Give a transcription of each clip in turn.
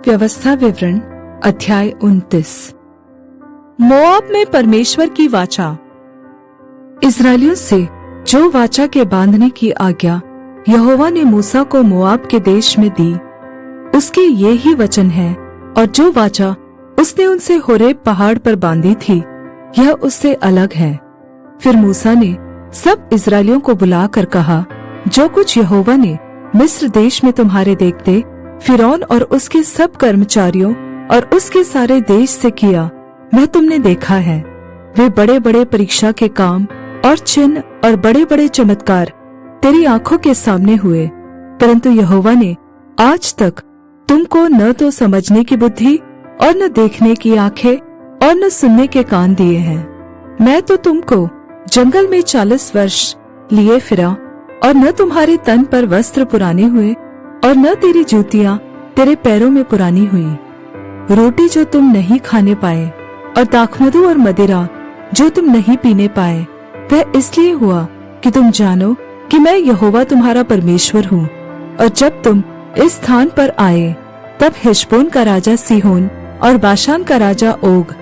व्यवस्था विवरण अध्याय 29। मोआब में परमेश्वर की वाचा। इस्राएलियों से जो वाचा के बांधने की आज्ञा यहोवा ने मूसा को मोआब के देश में दी, उसके ये ही वचन है, और जो वाचा उसने उनसे होरेब पहाड़ पर बांधी थी, यह उससे अलग है। फिर मूसा ने सब इस्राएलियों को बुलाकर कहा, जो कुछ यहोवा ने मिस्र देश में तुम्हारे देखते फिरौन और उसके सब कर्मचारियों और उसके सारे देश से किया, वह तुमने देखा है। वे बड़े बड़े परीक्षा के काम और चिन्ह और बड़े बड़े चमत्कार तेरी आंखों के सामने हुए, परंतु यहोवा ने आज तक तुमको न तो समझने की बुद्धि और न देखने की आंखें और न सुनने के कान दिए हैं। मैं तो तुमको जंगल में 40 वर्ष लिए फिरा, और न तुम्हारे तन पर वस्त्र पुराने हुए और न तेरी जूतियां तेरे पैरों में पुरानी हुई। रोटी जो तुम नहीं खाने पाए और दाखमधु और मदिरा जो तुम नहीं पीने पाए, वह इसलिए हुआ कि तुम जानो कि मैं यहोवा तुम्हारा परमेश्वर हूँ। और जब तुम इस स्थान पर आए, तब हेशबोन का राजा सीहोन और बाशान का राजा ओग,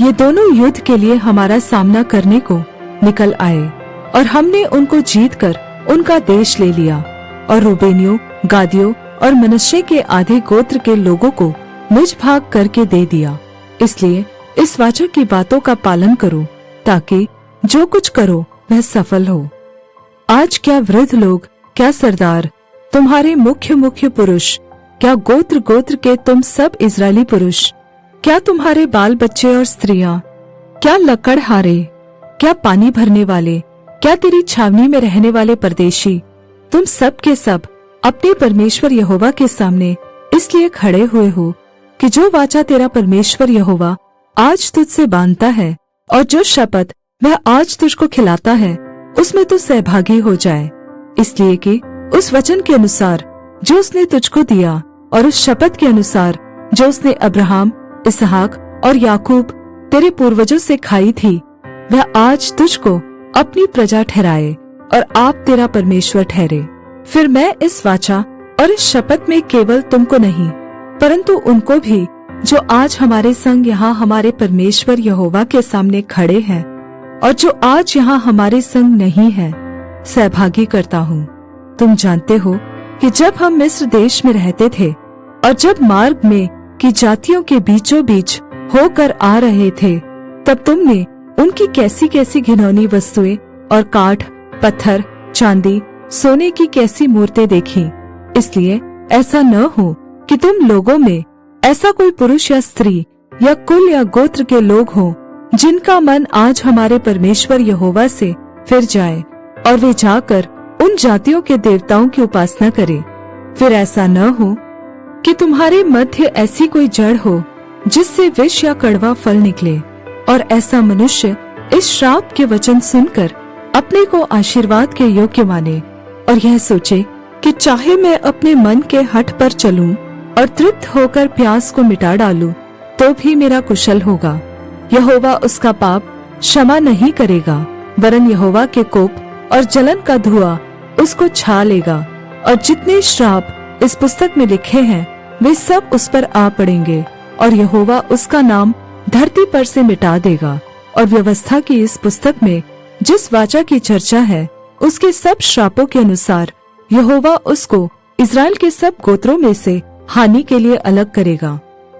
ये दोनों युद्ध के लिए हमारा सामना करने को निकल आए, और हमने उनको जीतकर उनका देश ले लिया, और रूबेनियों, गादियों और मनश्शे के आधे गोत्र के लोगों को मुझ भाग करके दे दिया। इसलिए इस वाचा की बातों का पालन करो, ताकि जो कुछ करो वह सफल हो। आज क्या वृद्ध लोग, क्या सरदार, तुम्हारे मुख्य पुरुष, क्या गोत्र गोत्र के तुम सब इस्राएली पुरुष, क्या तुम्हारे बाल बच्चे और स्त्रियां, क्या लकड़हारे, क्या पानी भरने वाले, क्या तेरी छावनी में रहने वाले परदेशी, तुम सब के सब अपने परमेश्वर यहोवा के सामने इसलिए खड़े हुए हो कि जो वाचा तेरा परमेश्वर यहोवा आज तुझसे बांधता है और जो शपथ वह आज तुझको खिलाता है, उसमें तू सहभागी हो जाए। इसलिए कि उस वचन के अनुसार जो उसने तुझको दिया और उस शपथ के अनुसार जो उसने अब्राहम, इसहाक और याकूब तेरे पूर्वजों से खाई थी, वह आज तुझको अपनी प्रजा ठहराए और आप तेरा परमेश्वर ठहरे। फिर मैं इस वाचा और इस शपथ में केवल तुमको नहीं, परंतु उनको भी जो आज हमारे संग यहाँ हमारे परमेश्वर यहोवा के सामने खड़े हैं और जो आज यहाँ हमारे संग नहीं है, सहभागी करता हूँ। तुम जानते हो कि जब हम मिस्र देश में रहते थे और जब मार्ग में की जातियों के बीचों बीच होकर आ रहे थे, तब तुमने उनकी कैसी कैसी घिनौनी वस्तुएं और काठ, पत्थर, चांदी, सोने की कैसी मूर्तें देखी। इसलिए ऐसा न हो कि तुम लोगों में ऐसा कोई पुरुष या स्त्री या कुल या गोत्र के लोग हों जिनका मन आज हमारे परमेश्वर यहोवा से फिर जाए और वे जाकर उन जातियों के देवताओं की उपासना करें। फिर ऐसा न हो कि तुम्हारे मध्य ऐसी कोई जड़ हो जिससे विष या कड़वा फल निकले, और ऐसा मनुष्य इस श्राप के वचन सुनकर अपने को आशीर्वाद के योग्य माने और यह सोचे कि चाहे मैं अपने मन के हठ पर चलूं और तृप्त होकर प्यास को मिटा डालूं, तो भी मेरा कुशल होगा। यहोवा उसका पाप क्षमा नहीं करेगा, वरन यहोवा के कोप और जलन का धुआं उसको छा लेगा, और जितने श्राप इस पुस्तक में लिखे हैं वे सब उस पर आ पड़ेंगे, और यहोवा उसका नाम धरती पर से मिटा देगा। और व्यवस्था की इस पुस्तक में जिस वाचा की चर्चा है, उसके सब श्रापों के अनुसार यहोवा उसको इस्राएल के सब गोत्रों में से हानि के लिए अलग करेगा।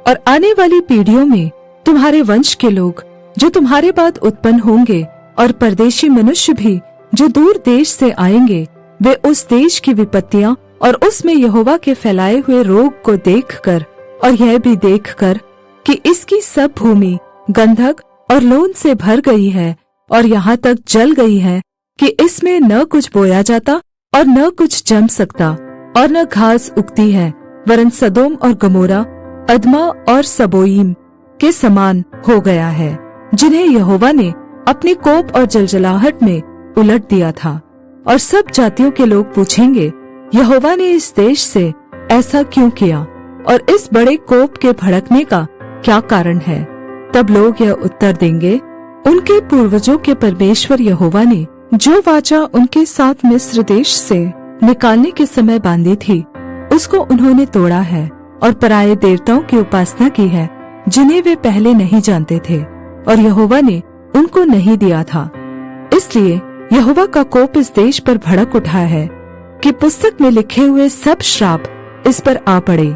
और आने वाली पीढ़ियों में तुम्हारे वंश के लोग जो तुम्हारे बाद उत्पन्न होंगे और परदेशी मनुष्य भी जो दूर देश से आएंगे, वे उस देश की विपत्तियां और उसमें यहोवा के फैलाए हुए रोग को देखकर और यह भी देखकर कि इसकी सब भूमि गंधक और लोन से भर गई है और यहाँ तक जल गई है कि इसमें न कुछ बोया जाता और न कुछ जम सकता और न घास उगती है, वरन सदोम और गमोरा, अदमा और सबोईम के समान हो गया है, जिन्हें यहोवा ने अपने कोप और जलजलाहट में उलट दिया था। और सब जातियों के लोग पूछेंगे, यहोवा ने इस देश से ऐसा क्यों किया और इस बड़े कोप के भड़कने का क्या कारण है? तब लोग यह उत्तर देंगे, उनके पूर्वजों के परमेश्वर यहोवा ने जो वाचा उनके साथ मिस्र देश से निकालने के समय बांधी थी, उसको उन्होंने तोड़ा है और पराये देवताओं की उपासना की है, जिन्हें वे पहले नहीं जानते थे और यहोवा ने उनको नहीं दिया था। इसलिए यहोवा का कोप इस देश पर भड़क उठा है कि पुस्तक में लिखे हुए सब श्राप इस पर आ पड़े।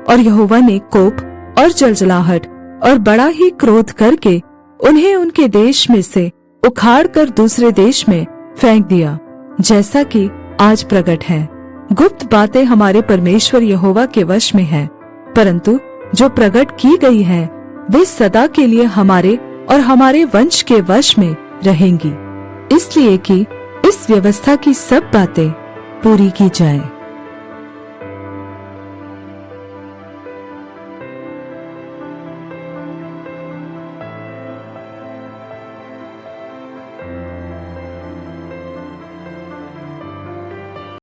और यहोवा ने कोप और जलजलाहट और बड़ा ही क्रोध करके उन्हें उनके देश में से उखाड़ कर दूसरे देश में फेंक दिया, जैसा कि आज प्रकट है। गुप्त बातें हमारे परमेश्वर यहोवा के वश में है, परंतु जो प्रकट की गई है वे सदा के लिए हमारे और हमारे वंश के वश में रहेंगी, इसलिए कि इस व्यवस्था की सब बातें पूरी की जाए।